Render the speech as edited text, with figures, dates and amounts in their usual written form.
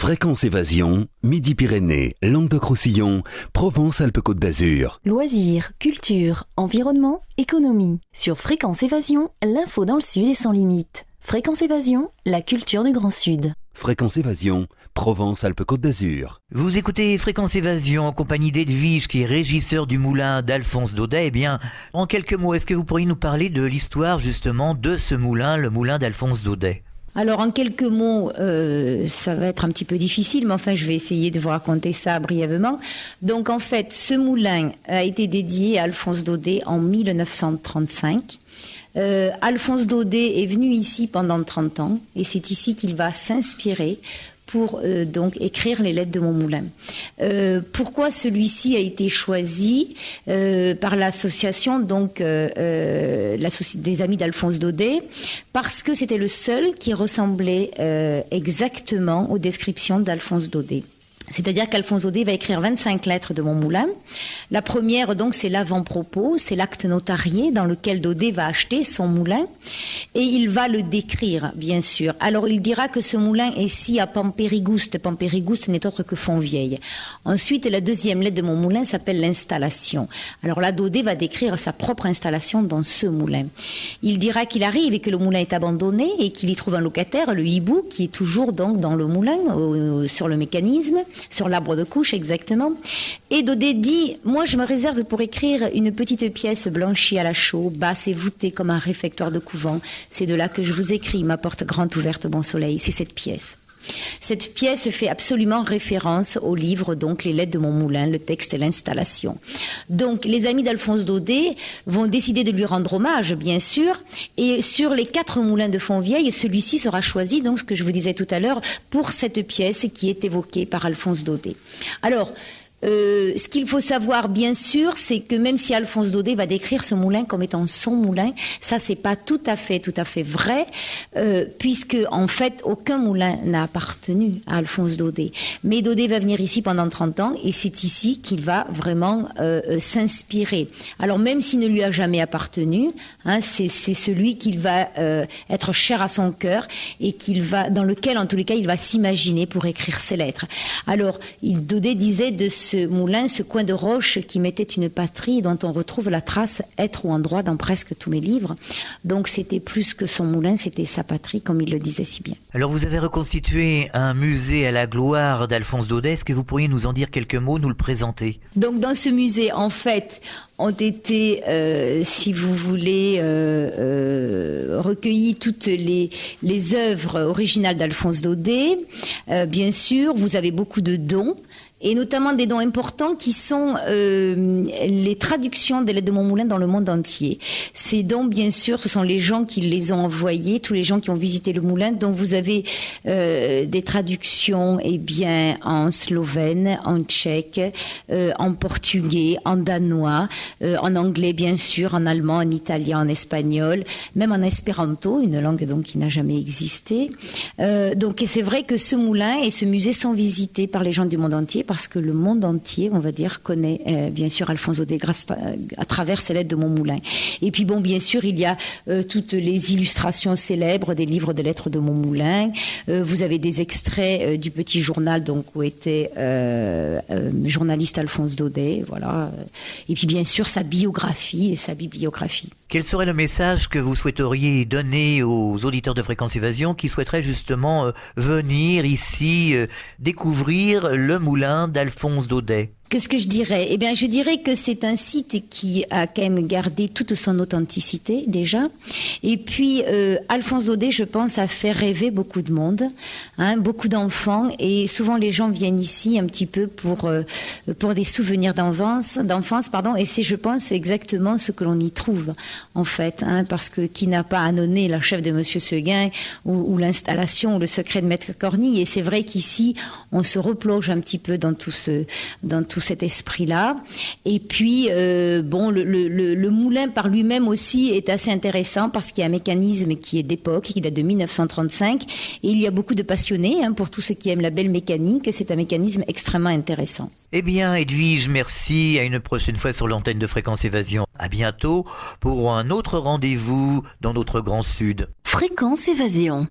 Fréquence Évasion, Midi-Pyrénées, Languedoc-Roussillon, Provence-Alpes-Côte d'Azur. Loisirs, culture, environnement, économie. Sur Fréquence Évasion, l'info dans le Sud est sans limite. Fréquence Évasion, la culture du Grand Sud. Fréquence Évasion, Provence-Alpes-Côte d'Azur. Vous écoutez Fréquence Évasion en compagnie d'Edwige, qui est régisseur du moulin d'Alphonse Daudet. Eh bien, en quelques mots, est-ce que vous pourriez nous parler de l'histoire justement de ce moulin, le moulin d'Alphonse Daudet ? Alors en quelques mots, ça va être un petit peu difficile, mais enfin je vais essayer de vous raconter ça brièvement. Donc en fait, ce moulin a été dédié à Alphonse Daudet en 1935. Alphonse Daudet est venu ici pendant 30 ans et c'est ici qu'il va s'inspirer pour donc écrire les lettres de mon moulin. Pourquoi celui-ci a été choisi par l'association donc des amis d'Alphonse Daudet? Parce que c'était le seul qui ressemblait exactement aux descriptions d'Alphonse Daudet. C'est-à-dire qu'Alphonse Daudet va écrire 25 lettres de mon moulin. La première, donc, c'est l'avant-propos, c'est l'acte notarié dans lequel Daudet va acheter son moulin et il va le décrire, bien sûr. Alors, il dira que ce moulin est ici à Pampérigouste. Pampérigouste n'est autre que Fontvieille. Ensuite, la deuxième lettre de mon moulin s'appelle l'installation. Alors là, Daudet va décrire sa propre installation dans ce moulin. Il dira qu'il arrive et que le moulin est abandonné et qu'il y trouve un locataire, le hibou, qui est toujours donc dans le moulin, sur le mécanisme, sur l'arbre de couche exactement. Et Daudet dit, moi je me réserve pour écrire une petite pièce blanchie à la chaux, basse et voûtée comme un réfectoire de couvent. C'est de là que je vous écris, ma porte grande ouverte, bon soleil. C'est cette pièce. Cette pièce fait absolument référence au livre, donc les lettres de mon moulin, le texte et l'installation. Donc les amis d'Alphonse Daudet vont décider de lui rendre hommage, bien sûr, et sur les 4 moulins de Fontvieille, celui-ci sera choisi, donc ce que je vous disais tout à l'heure, pour cette pièce qui est évoquée par Alphonse Daudet. Alors, ce qu'il faut savoir, bien sûr, c'est que même si Alphonse Daudet va décrire ce moulin comme étant son moulin, ça c'est pas tout à fait vrai, puisque en fait aucun moulin n'a appartenu à Alphonse Daudet. Mais Daudet va venir ici pendant 30 ans et c'est ici qu'il va vraiment s'inspirer. Alors même s'il ne lui a jamais appartenu, hein, c'est celui qui va être cher à son cœur et dans lequel en tous les cas il va s'imaginer pour écrire ses lettres. Alors Daudet disait de ce moulin, ce coin de roche qui m'était une patrie dont on retrouve la trace être ou endroit dans presque tous mes livres. Donc c'était plus que son moulin, c'était sa patrie, comme il le disait si bien. Alors vous avez reconstitué un musée à la gloire d'Alphonse Daudet. Est-ce que vous pourriez nous en dire quelques mots, nous le présenter? Donc dans ce musée, en fait, ont été, si vous voulez, recueillies toutes les œuvres originales d'Alphonse Daudet. Bien sûr, vous avez beaucoup de dons, et notamment des dons importants qui sont les traductions des lettres de mon moulin dans le monde entier. Ces dons, bien sûr, ce sont les gens qui les ont envoyés, tous les gens qui ont visité le moulin. Donc vous avez des traductions bien, en slovène, en tchèque, en portugais, en danois, en anglais, bien sûr, en allemand, en italien, en espagnol, même en espéranto, une langue donc qui n'a jamais existé. Donc et c'est vrai que ce moulin et ce musée sont visités par les gens du monde entier, parce que le monde entier, on va dire, connaît bien sûr Alphonse Daudet grâce à travers ces lettres de mon moulin. Et puis bon, bien sûr, il y a toutes les illustrations célèbres des livres de lettres de mon moulin. Vous avez des extraits du petit journal donc où était journaliste Alphonse Daudet, voilà. Et puis bien sûr sa biographie et sa bibliographie. Quel serait le message que vous souhaiteriez donner aux auditeurs de Fréquence Évasion qui souhaiteraient justement venir ici découvrir le moulin d'Alphonse Daudet? Qu'est-ce que je dirais? Eh bien, je dirais que c'est un site qui a quand même gardé toute son authenticité, déjà. Et puis, Alphonse Daudet, je pense, a fait rêver beaucoup de monde, hein, beaucoup d'enfants. Et souvent, les gens viennent ici un petit peu pour des souvenirs d'enfance, pardon. Et c'est, je pense, exactement ce que l'on y trouve, en fait. Hein, parce que qui n'a pas annonné la chef de Monsieur Seguin ou l'installation ou le secret de Maître Cornille. Et c'est vrai qu'ici, on se replonge un petit peu dans tout cet esprit-là. Et puis, le moulin par lui-même aussi est assez intéressant parce qu'il y a un mécanisme qui est d'époque, qui date de 1935. Et il y a beaucoup de passionnés, hein, pour tous ceux qui aiment la belle mécanique. C'est un mécanisme extrêmement intéressant. Eh bien, Edwige, merci. À une prochaine fois sur l'antenne de Fréquence Évasion. À bientôt pour un autre rendez-vous dans notre Grand Sud. Fréquence Évasion.